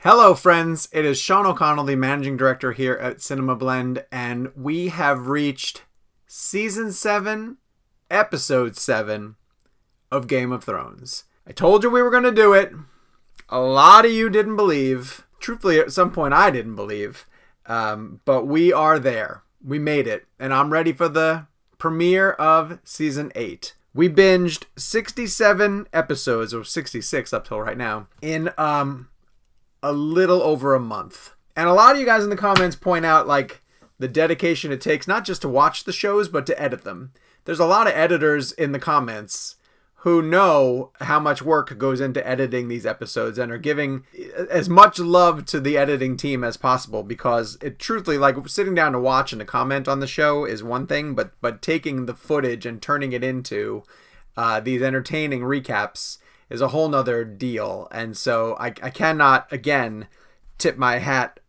Hello, friends. It is Sean O'Connell, the managing director here at CinemaBlend, and we have reached Season 7, Episode 7 of Game of Thrones. I told you we were going to do it. A lot of you didn't believe. Truthfully, at some point, I didn't believe. But we are there. We made it. And I'm ready for the premiere of Season 8. We binged 67 episodes, or 66 up till right now, in a little over a month. And a lot of you guys in the comments point out like the dedication it takes not just to watch the shows but to edit them. There's a lot of editors in the comments who know how much work goes into editing these episodes and are giving as much love to the editing team as possible, because it truthfully, like, sitting down to watch and to comment on the show is one thing, but taking the footage and turning it into these entertaining recaps is a whole nother deal. And so I cannot, again, tip my hat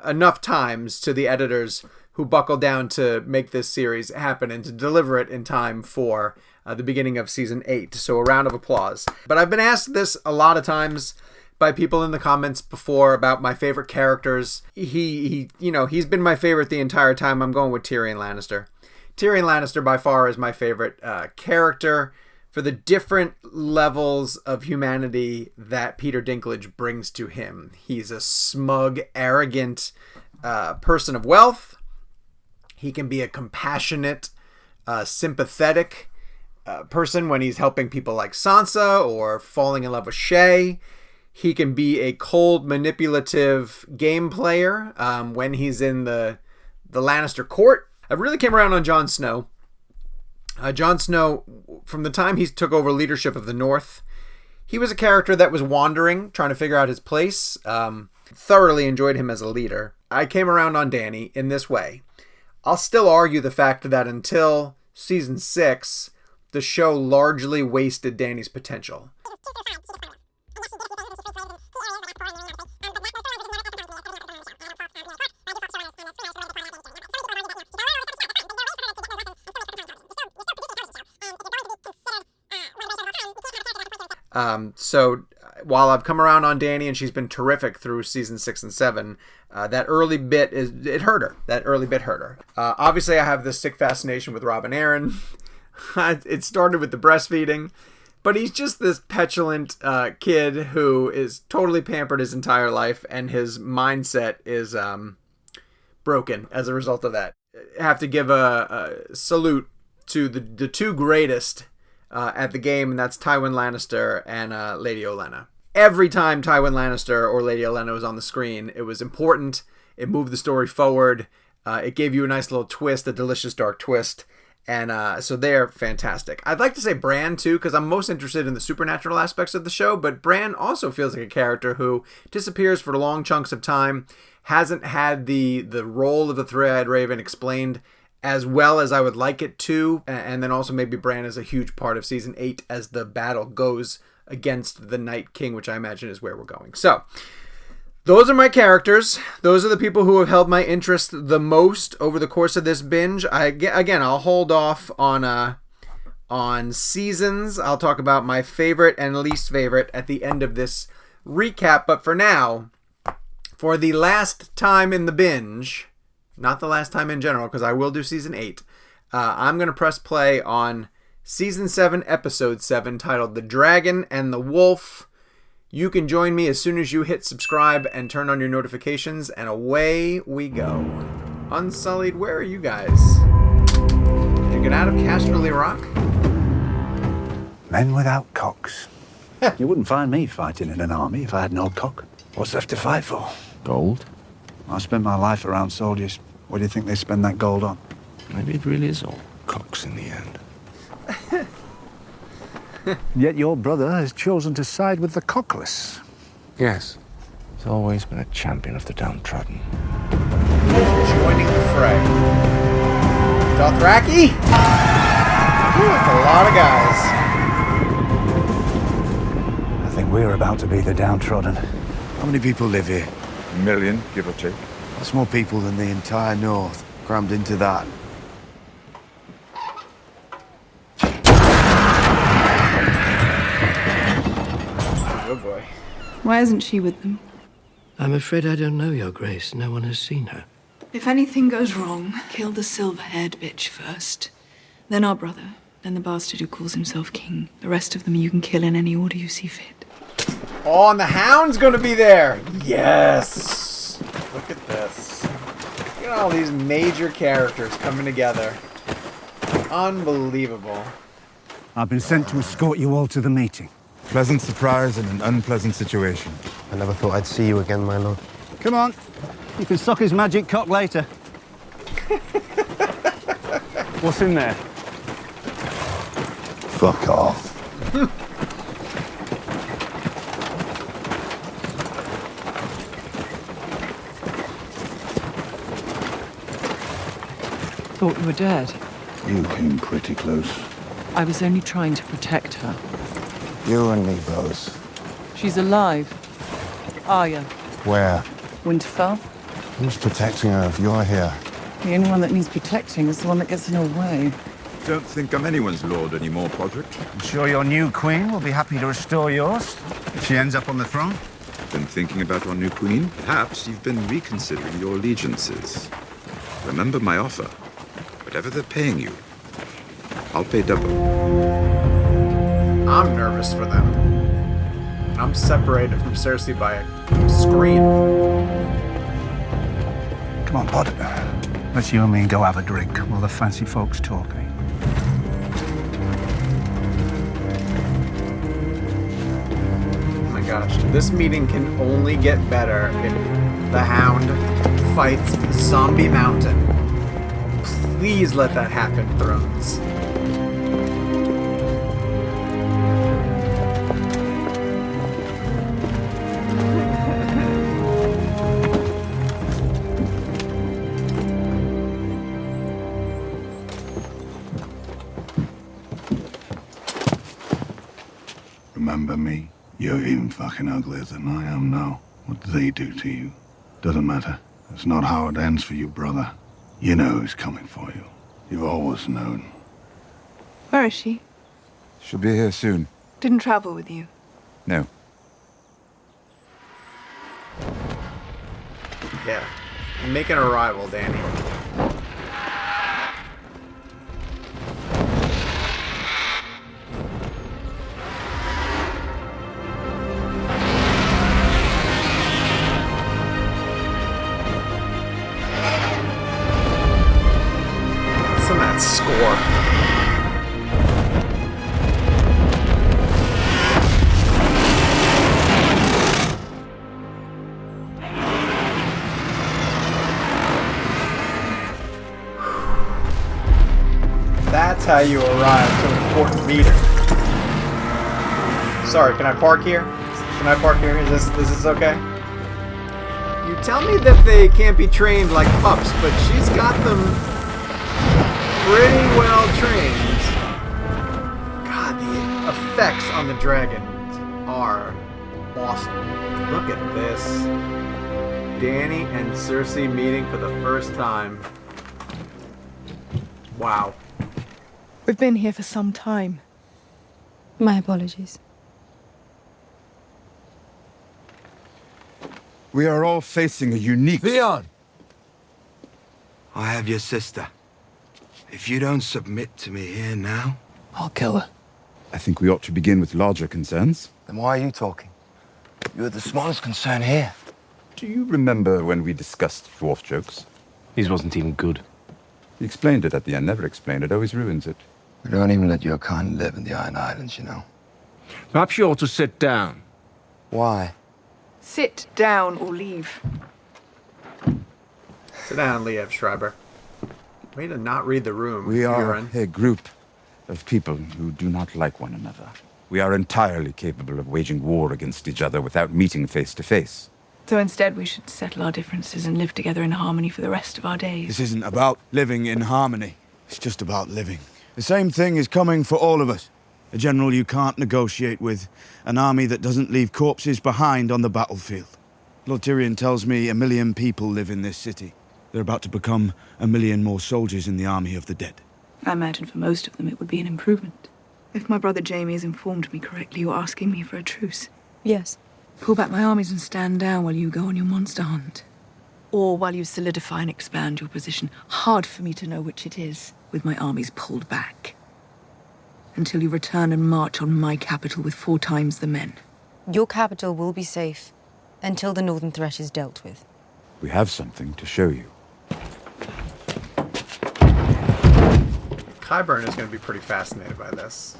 enough times to the editors who buckled down to make this series happen and to deliver it in time for the beginning of Season 8. So a round of applause. But I've been asked this a lot of times by people in the comments before about my favorite characters. He's been my favorite the entire time. I'm going with Tyrion Lannister. Tyrion Lannister by far is my favorite character, for the different levels of humanity that Peter Dinklage brings to him. He's a smug, arrogant person of wealth. He can be a compassionate, sympathetic person when he's helping people like Sansa or falling in love with Shay. He can be a cold, manipulative game player when he's in the Lannister court. I really came around on Jon Snow. Jon Snow, from the time he took over leadership of the North, he was a character that was wandering, trying to figure out his place. Thoroughly enjoyed him as a leader. I came around on Dany in this way. I'll still argue the fact that until Season 6, the show largely wasted Dany's potential. So while I've come around on Dany and she's been terrific through Season 6 and 7, that early bit it hurt her. That early bit hurt her. Obviously, I have this sick fascination with Robb and Aaron. It started with the breastfeeding, but he's just this petulant kid who is totally pampered his entire life, and his mindset is broken as a result of that. I have to give a salute to the two greatest at the game, and that's Tywin Lannister and Lady Olenna. Every time Tywin Lannister or Lady Olenna was on the screen, it was important. It moved the story forward. It gave you a nice little twist, a delicious dark twist. And so they're fantastic. I'd like to say Bran, too, because I'm most interested in the supernatural aspects of the show. But Bran also feels like a character who disappears for long chunks of time, hasn't had the role of the Three-Eyed Raven explained as well as I would like it to. And then also maybe Bran is a huge part of Season 8 as the battle goes against the Night King, which I imagine is where we're going. So those are my characters. Those are the people who have held my interest the most over the course of this binge. I'll hold off on seasons. I'll talk about my favorite and least favorite at the end of this recap. But for now, for the last time in the binge, not the last time in general, because I will do Season 8, I'm going to press play on Season 7, Episode 7, titled The Dragon and the Wolf. You can join me as soon as you hit subscribe and turn on your notifications, and away we go. Unsullied, where are you guys? Did you get out of Casterly Rock? Men without cocks. You wouldn't find me fighting in an army if I had no cock. What's left to fight for? Gold? I spent my life around soldiers. What do you think they spend that gold on? Maybe it really is all cocks in the end. Yet your brother has chosen to side with the cockless. Yes. He's always been a champion of the downtrodden. Joining the fray. Dothraki? Ooh, that's a lot of guys. I think we're about to be the downtrodden. How many people live here? A million, give or take. That's more people than the entire North, crammed into that. Oh boy. Why isn't she with them? I'm afraid I don't know, Your Grace. No one has seen her. If anything goes wrong, kill the silver-haired bitch first. Then our brother. Then the bastard who calls himself king. The rest of them you can kill in any order you see fit. Oh, and the Hound's gonna be there! Yes! Look at this. Look at all these major characters coming together. Unbelievable. I've been sent to escort you all to the meeting. Pleasant surprise in an unpleasant situation. I never thought I'd see you again, my lord. Come on. You can suck his magic cock later. What's in there? Fuck off. Thought you were dead. You came pretty close. I was only trying to protect her. You and me both. She's alive. Arya. Where? Winterfell. Who's protecting her if you're here? The only one that needs protecting is the one that gets in her way. Don't think I'm anyone's lord anymore, Podrick. I'm sure your new queen will be happy to restore yours if she ends up on the throne. Been thinking about our new queen? Perhaps you've been reconsidering your allegiances. Remember my offer. Whatever they're paying you, I'll pay double. I'm nervous for them. I'm separated from Cersei by a screen. Come on, Pod. Let's you and me go have a drink while the fancy folks talk, eh? Oh my gosh, this meeting can only get better if the Hound fights Zombie Mountain. Please let that happen, Thrones. Remember me? You're even fucking uglier than I am now. What do they do to you? Doesn't matter. It's not how it ends for you, brother. You know who's coming for you. You've always known. Where is she? She'll be here soon. Didn't travel with you. No. Yeah. Make an arrival, Danny. What's in that score? That's how you arrive to an important meeting. Sorry, can I park here? Can I park here? Is this okay? You tell me that they can't be trained like pups, but she's got them pretty well trained. God, the effects on the dragons are awesome. Look at this. Dany and Cersei meeting for the first time. Wow. We've been here for some time. My apologies. We are all facing a unique... Theon! I have your sister. If you don't submit to me here now... I'll kill her. I think we ought to begin with larger concerns. Then why are you talking? You're the smallest concern here. Do you remember when we discussed dwarf jokes? His wasn't even good. He explained it at the end, never explained it, always ruins it. We don't even let your kind live in the Iron Islands, you know. Perhaps you ought to sit down. Why? Sit down or leave. Sit down, Liev Schreiber. Way to not read the room. We are Euron. a group of people who do not like one another. We are entirely capable of waging war against each other without meeting face to face. So instead we should settle our differences and live together in harmony for the rest of our days. This isn't about living in harmony. It's just about living. The same thing is coming for all of us. A general you can't negotiate with. An army that doesn't leave corpses behind on the battlefield. Lord Tyrion tells me 1 million people live in this city. They're about to become 1 million more soldiers in the army of the dead. I imagine for most of them it would be an improvement. If my brother Jaime has informed me correctly, you're asking me for a truce. Yes. Pull back my armies and stand down while you go on your monster hunt. Or while you solidify and expand your position. Hard for me to know which it is, with my armies pulled back. Until you return and march on my capital with 4 times the men. Your capital will be safe until the northern threat is dealt with. We have something to show you. Qyburn is going to be pretty fascinated by this.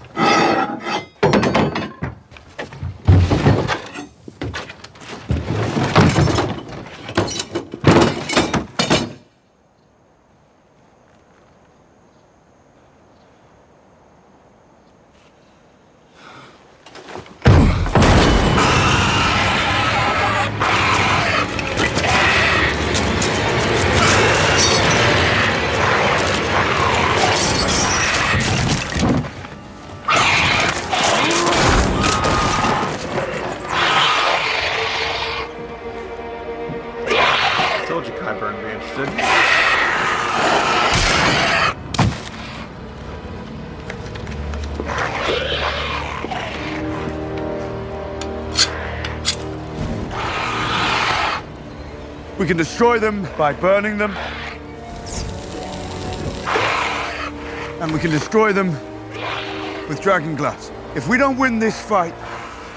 Told you Qyburn would be interested. We can destroy them by burning them. And we can destroy them with dragon glass. If we don't win this fight,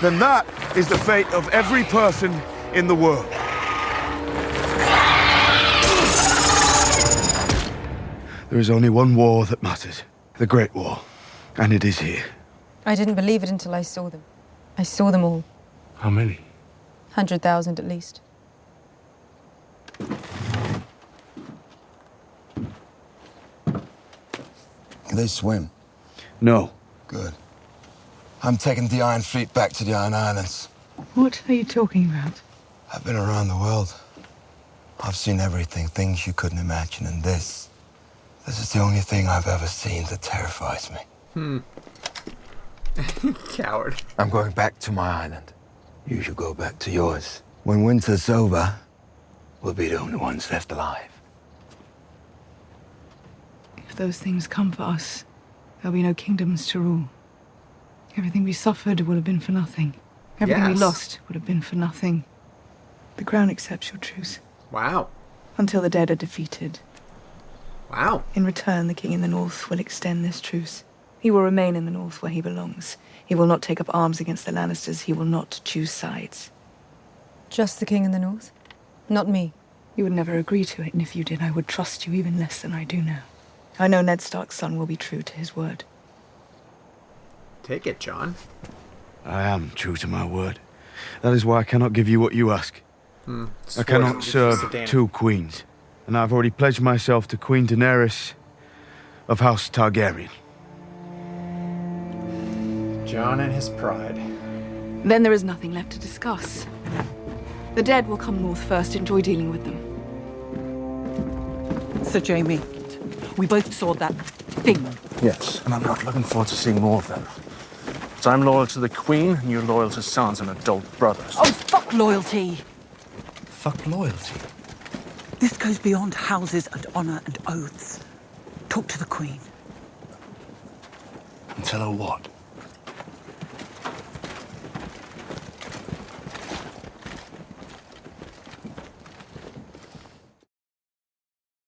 then that is the fate of every person in the world. There is only one war that matters. The Great War. And it is here. I didn't believe it until I saw them. I saw them all. How many? 100,000 at least. They swim. No. Good. I'm taking the Iron Fleet back to the Iron Islands. What are you talking about? I've been around the world. I've seen everything, things you couldn't imagine, and this is the only thing I've ever seen that terrifies me. Coward. I'm going back to my island. You should go back to yours. When winter's over, we'll be the only ones left alive. If those things come for us, there'll be no kingdoms to rule. Everything we suffered would have been for nothing. Everything we Yes. lost would have been for nothing. The crown accepts your truce. Wow. Until the dead are defeated. Wow. In return, the king in the north will extend this truce. He will remain in the north where he belongs. He will not take up arms against the Lannisters. He will not choose sides. Just the king in the north? Not me. You would never agree to it, and if you did, I would trust you even less than I do now. I know Ned Stark's son will be true to his word. Take it, John. I am true to my word. That is why I cannot give you what you ask. I cannot serve 2 queens. And I've already pledged myself to Queen Daenerys of House Targaryen. John and his pride. Then there is nothing left to discuss. The dead will come north first. Enjoy dealing with them. Sir Jaime, we both saw that thing. Yes, and I'm not looking forward to seeing more of them. So I'm loyal to the Queen, and you're loyal to sons and adult brothers. Oh, fuck loyalty. Fuck loyalty. This goes beyond houses and honor and oaths. Talk to the Queen. And tell her what?